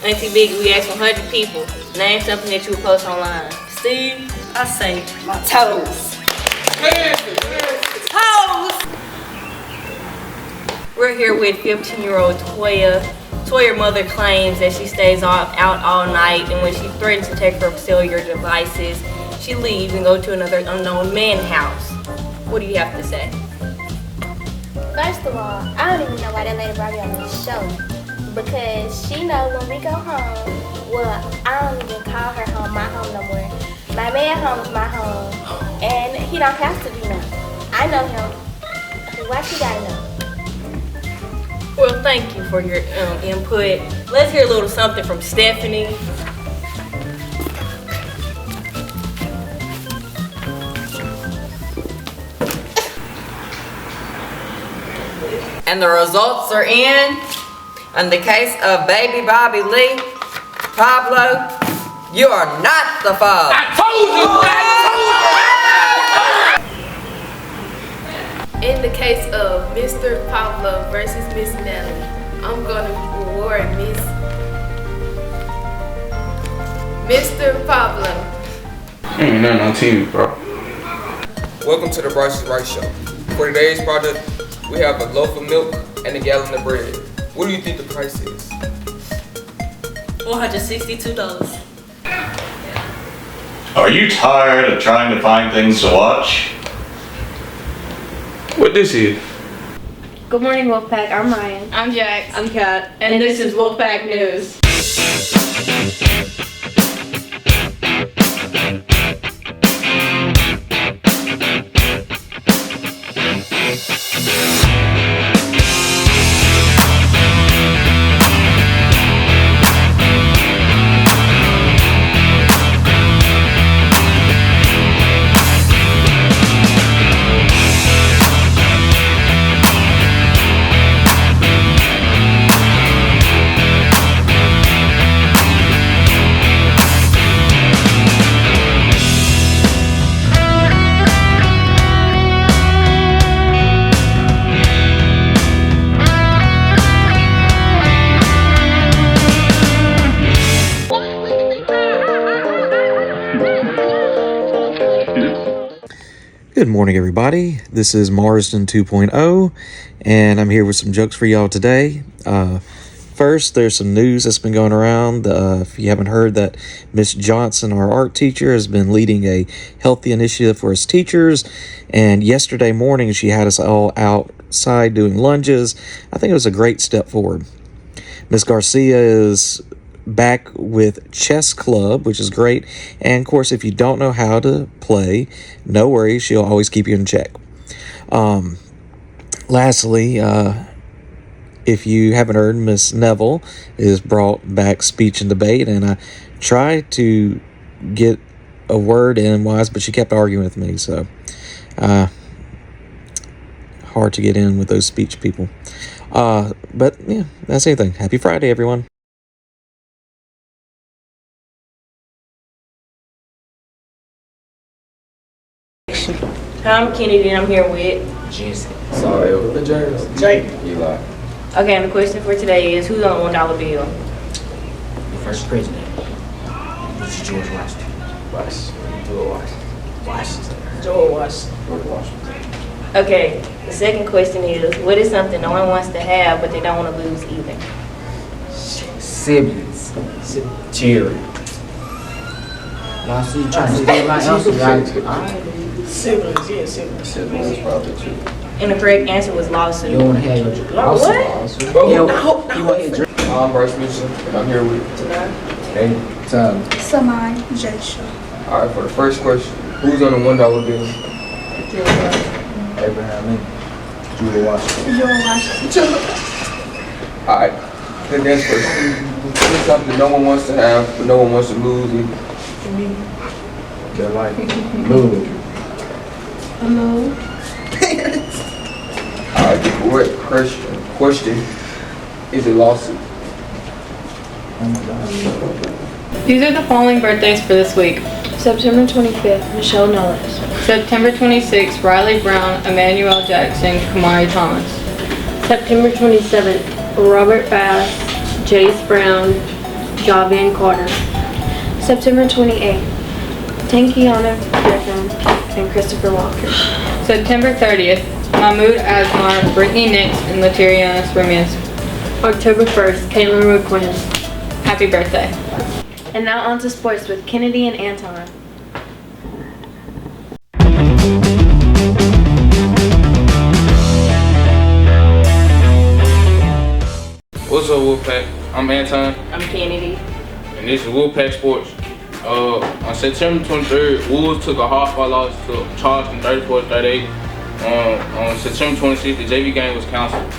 Auntie Biggie, we asked 100 people. Name something that you would post online. Steve, I say my toes. Toes! We're here with 15-year-old Toya. Toya's mother claims that she stays out all night, and when she threatens to take her cellular devices, she leaves and goes to another unknown man's house. What do you have to say? First of all, I don't even know why that lady brought me on this show. Because she knows when we go home, well, I don't even call her home my home no more. My man home is my home, and he don't have to do nothing. I know him. Why she gotta know? Well, thank you for your input. Let's hear a little something from Stephanie. And the results are in. In the case of baby Bobby Lee, Pablo, you are not the father. I told you! In the case of Mr. Pablo versus Miss Nelly, I'm gonna reward Mr. Pablo. Ain't nothing on TV, bro. Welcome to the Bryce's Right Show. For today's product, we have a loaf of milk and a gallon of bread. What do you think the price is? $462. Are you tired of trying to find things to watch? What this is? Good morning, Wolfpack. I'm Ryan. I'm Jax. I'm Kat. And this is Wolfpack News. Good morning, everybody. This is Marsden 2.0, and I'm here with some jokes for y'all today. First, there's some news that's been going around. If you haven't heard, that Miss Johnson, our art teacher, has been leading a healthy initiative for us teachers, and yesterday morning she had us all outside doing lunges. I think it was a great step forward. Miss Garcia is back with chess club, which is great, and of course, if you don't know how to play, no worries, she'll always keep you in check. Lastly, if you haven't heard, Miss Neville is brought back speech and debate, and I tried to get a word in wise, but she kept arguing with me, so hard to get in with those speech people. But yeah, that's anything. Happy Friday, everyone. I'm Kennedy, and I'm here with Jason. Sorry, the James. Jake. Eli. Okay, and the question for today is, who's on the $1 bill? The first president was George Washington. George Washington. Okay, the second question is, what is something no one wants to have, but they don't want to lose either? Siblings. Children. Now, see, you trying to steal my answer, right? Siblings, yeah, siblings. Siblings probably too. And the correct answer was lawsuit. You don't want to have your What? You want to have your I'm Bryce Mitchell, and I'm here with Hey, Tom. Samai Jesha. Alright, for the first question, who's on the $1 bill? Abraham Lincoln. George Washington. George Washington. Alright, the next question. What's something no one wants to have, but no one wants to lose either? Their life. Lose. Hello. Alright, the correct question is a lawsuit. Oh my God. These are the following birthdays for this week. September 25th, Michelle Knowles. September 26th, Riley Brown, Emmanuel Jackson, Kamari Thomas. September 27th, Robert Bass, Jace Brown, Javian Carter. September 28th, Tankiana Griffin and Christopher Walker. September 30th, Mahmoud Asmar, Brittany Nix, and Lateriana Ramirez. October 1st, Caitlin McQuinn. Happy birthday. And now on to sports with Kennedy and Anton. What's up, Wolfpack? I'm Anton. I'm Kennedy. And this is Wolfpack Sports. On September 23rd, Wolves took a hardball loss to Charleston 34-38. On September 26th, the JV game was canceled.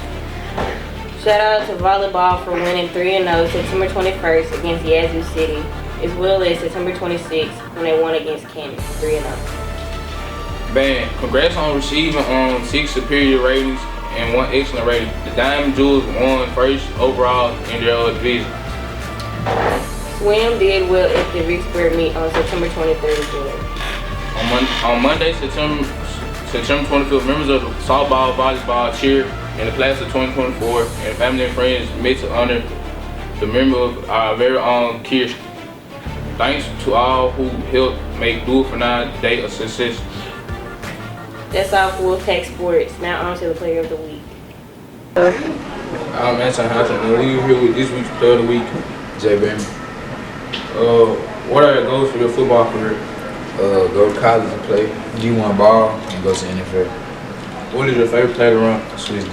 Shout out to volleyball for winning 3-0 September 21st against Yazoo City, as well as September 26th when they won against Kansas 3-0. Band, congrats on receiving 6 superior ratings and 1 excellent rating. The Diamond Jewels won first overall in their division. Swim did well at the Vicksburg meet on September 23rd again. On Monday, September 25th, members of the softball, volleyball, cheer, and the class of 2024, and family and friends met to honor the memory of our very own Kirsten. Thanks to all who helped make Do It For Now Day a success. That's all for Wolfpack Sports. Now on to the player of the week. I'm Anton Houghton, and we're here with this week's player of the week, Jay Bam. What are your goals for your football career? Go to college and play D1 ball and go to NFL. What is your favorite play to run? Switch D.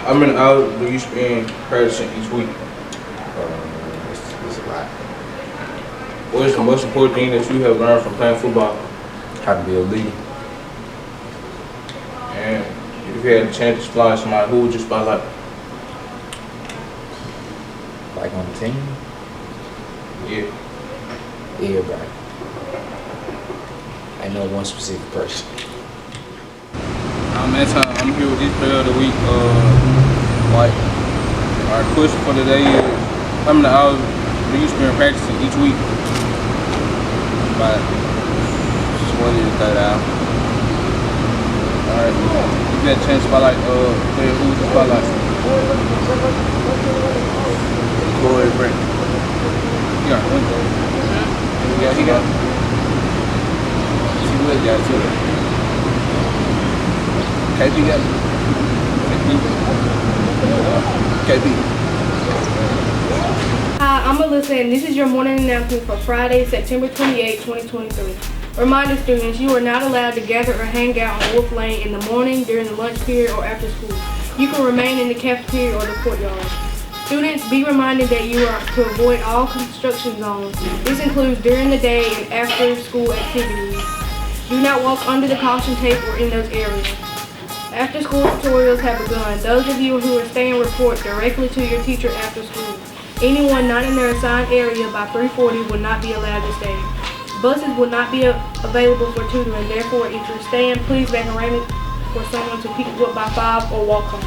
How many hours do you spend practicing each week? It's a lot. What is the most important thing that you have learned from playing football? How to be a leader. And if you had a chance to spotlight somebody, who would you spotlight? Like on the team? Yeah. Everybody. I know one specific person. I'm Anton. I'm here with this player of the week. Our question for today is, how many hours do you spend practicing each week? About 20 to 30 hours. Alright. If you had a chance to spotlight player, who would you spotlight? Corey Brent. He got one though. Yeah, he got. She would got too. KP got. KP. Hi, I'm Alyssa, and this is your morning announcement for Friday, September 28, 2023. Reminder students, you are not allowed to gather or hang out on Wolf Lane in the morning, during the lunch period, or after school. You can remain in the cafeteria or the courtyard. Students, be reminded that you are to avoid all construction zones. This includes during the day and after school activities. Do not walk under the caution tape or in those areas. After school tutorials have begun. Those of you who are staying report directly to your teacher after school. Anyone not in their assigned area by 3:40 will not be allowed to stay. Buses will not be available for tutoring. Therefore, if you're staying, please make arrangements for someone to pick you up by 5 or walk home.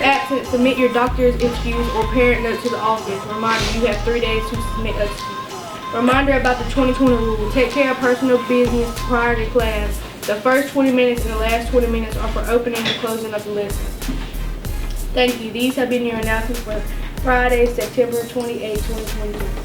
Absent, submit your doctor's excuse or parent note to the office. Reminder, you have 3 days to submit an excuse. Reminder about the 2020 rule. Take care of personal business prior to class. The first 20 minutes and the last 20 minutes are for opening and closing of the lesson. Thank you. These have been your announcements for Friday, September 28, 2022.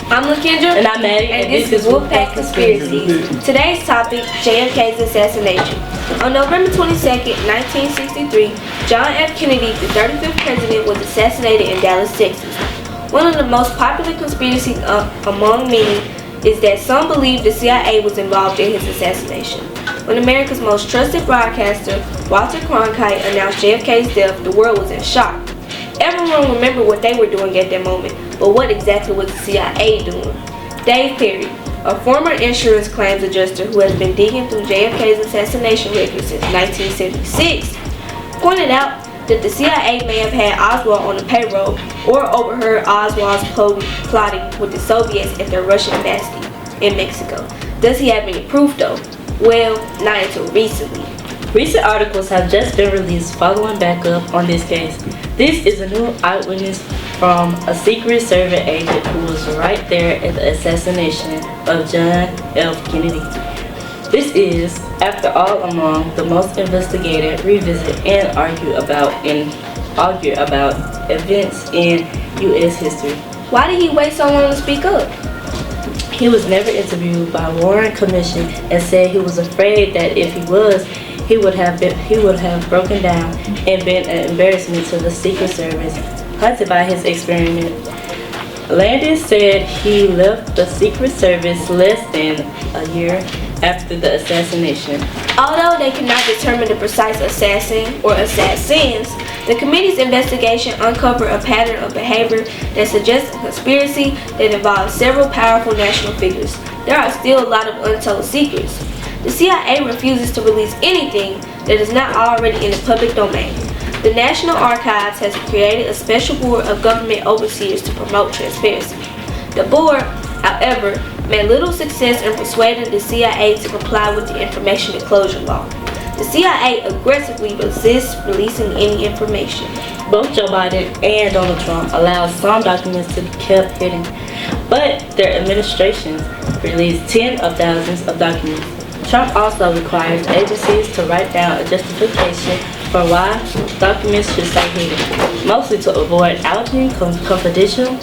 I'm LaKendra. And I'm Maddie. And this is Wolfpack Conspiracies. Today's topic, JFK's assassination. On November 22nd, 1963, John F. Kennedy, the 35th president, was assassinated in Dallas, Texas. One of the most popular conspiracies among many is that some believe the CIA was involved in his assassination. When America's most trusted broadcaster, Walter Cronkite, announced JFK's death, the world was in shock. Everyone remembered what they were doing at that moment, but what exactly was the CIA doing? Dave Perry, a former insurance claims adjuster who has been digging through JFK's assassination records since 1976, pointed out that the CIA may have had Oswald on the payroll or overheard Oswald's plotting with the Soviets at their Russian embassy in Mexico. Does he have any proof though? Well, not until recently. Recent articles have just been released following backup on this case. This is a new eyewitness from a Secret Service agent who was right there at the assassination of John F. Kennedy. This is, after all along, the most investigated, revisit, and argue about events in U.S. history. Why did he wait so long to speak up? He was never interviewed by Warren Commission and said he was afraid that if he was, he would have broken down and been an embarrassment to the Secret Service, hunted by his experiment. Landis said he left the Secret Service less than a year after the assassination. Although they could not determine the precise assassin or assassins, the committee's investigation uncovered a pattern of behavior that suggests a conspiracy that involves several powerful national figures. There are still a lot of untold secrets. The CIA refuses to release anything that is not already in the public domain. The National Archives has created a special board of government overseers to promote transparency. The board, however, made little success in persuading the CIA to comply with the information disclosure law. The CIA aggressively resists releasing any information. Both Joe Biden and Donald Trump allowed some documents to be kept hidden, but their administrations released tens of thousands of documents. Trump also requires agencies to write down a justification for why documents should stay hidden, mostly to avoid outing confidential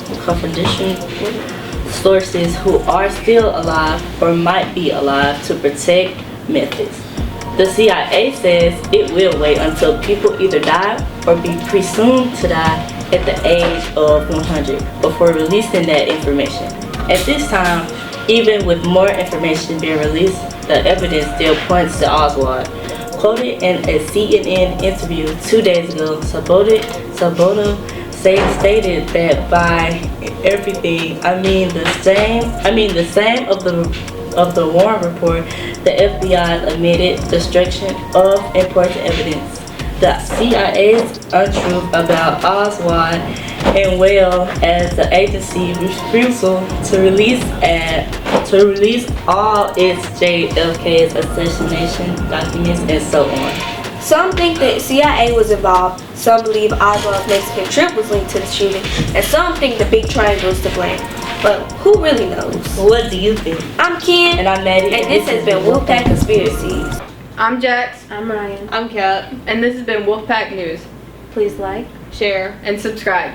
sources who are still alive or might be alive to protect methods. The CIA says it will wait until people either die or be presumed to die at the age of 100 before releasing that information. At this time, even with more information being released, the evidence still points to Oswald. Quoted in a CNN interview 2 days ago, Sabota stated that by everything, I mean the same of the Warren report, the FBI admitted destruction of important evidence. The CIA's untruth about Oswald, and well as the agency's refusal to release all its JFK's assassination documents and so on. Some think that CIA was involved, some believe Oswald's Mexican trip was linked to the shooting, and some think the big triangle is to blame. But who really knows? What do you think? I'm Ken, and I'm Maddie, and this has been Wolfpack Conspiracies. I'm Jax. I'm Ryan. I'm Kat. And this has been Wolfpack News. Please like, share, and subscribe.